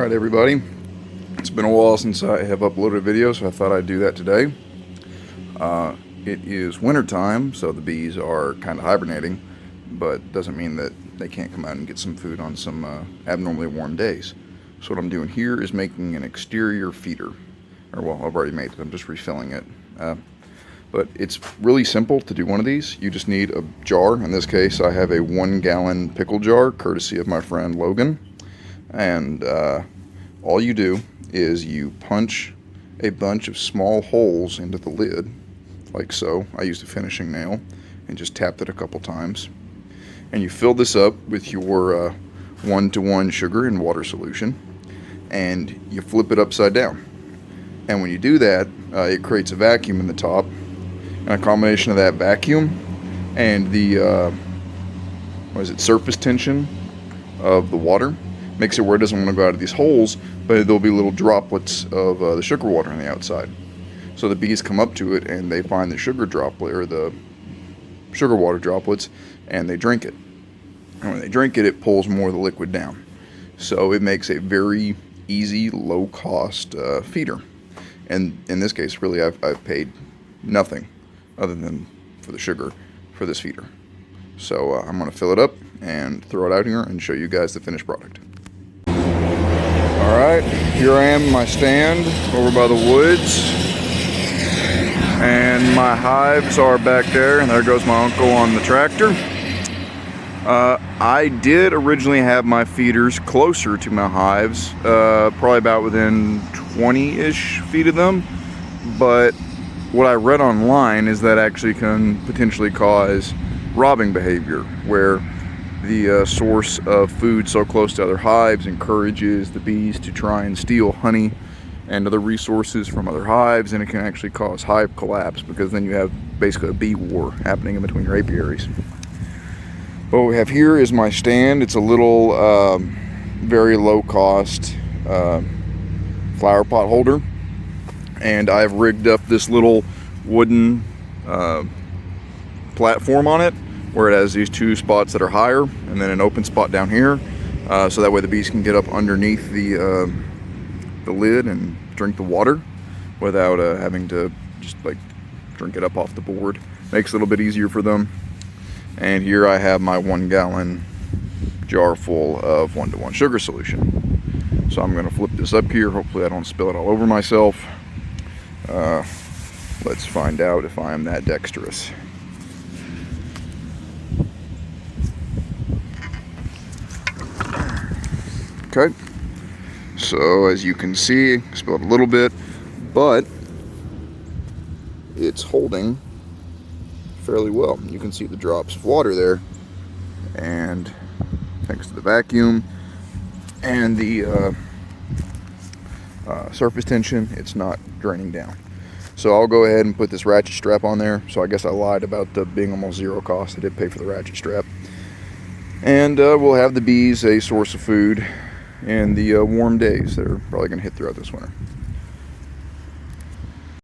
Alright everybody, it's been a while since I have uploaded a video, so I thought I'd do that today. It is winter time, so the bees are kind of hibernating, but doesn't mean that they can't come out and get some food on some abnormally warm days. So what I'm doing here is making an exterior feeder. Or well, I've already made it, I'm just refilling it. But it's really simple to do one of these. You just need a jar. In this case, I have a 1-gallon pickle jar, courtesy of my friend Logan. And all you do is you punch a bunch of small holes into the lid, like so. I used a finishing nail and just tapped it a couple times. And you fill this up with your 1-to-1 sugar and water solution, and you flip it upside down. And when you do that, it creates a vacuum in the top, and a combination of that vacuum and the surface tension of the water makes it where it doesn't want to go out of these holes, but there'll be little droplets of the sugar water on the outside. So the bees come up to it and they find the sugar droplet, or the sugar water droplets, and they drink it. And when they drink it, it pulls more of the liquid down. So it makes a very easy, low-cost feeder. And in this case, really, I've paid nothing other than for the sugar for this feeder. So I'm going to fill it up and throw it out here and show you guys the finished product. Alright, here I am in my stand over by the woods, and my hives are back there, and there goes my uncle on the tractor. I did originally have my feeders closer to my hives, probably about within 20-ish feet of them, but what I read online is that actually can potentially cause robbing behavior, where the source of food so close to other hives encourages the bees to try and steal honey and other resources from other hives, and it can actually cause hive collapse, because then you have basically a bee war happening in between your apiaries. What we have here is my stand. It's a little very low cost flower pot holder, and I've rigged up this little wooden platform on it, where it has these 2 spots that are higher and then an open spot down here, so that way the bees can get up underneath the lid and drink the water without having to just like drink it up off the board. Makes it a little bit easier for them. And here I have my 1-gallon jar full of 1-to-1 sugar solution. So I'm going to flip this up here. Hopefully I don't spill it all over myself. Let's find out if I am that dexterous. Okay, so as you can see, spilled a little bit, but it's holding fairly well. You can see the drops of water there, and thanks to the vacuum and the surface tension, it's not draining down. So I'll go ahead and put this ratchet strap on there. So I guess I lied about being almost zero cost. I did pay for the ratchet strap. And we'll have the bees a source of food in the warm days that are probably going to hit throughout this winter.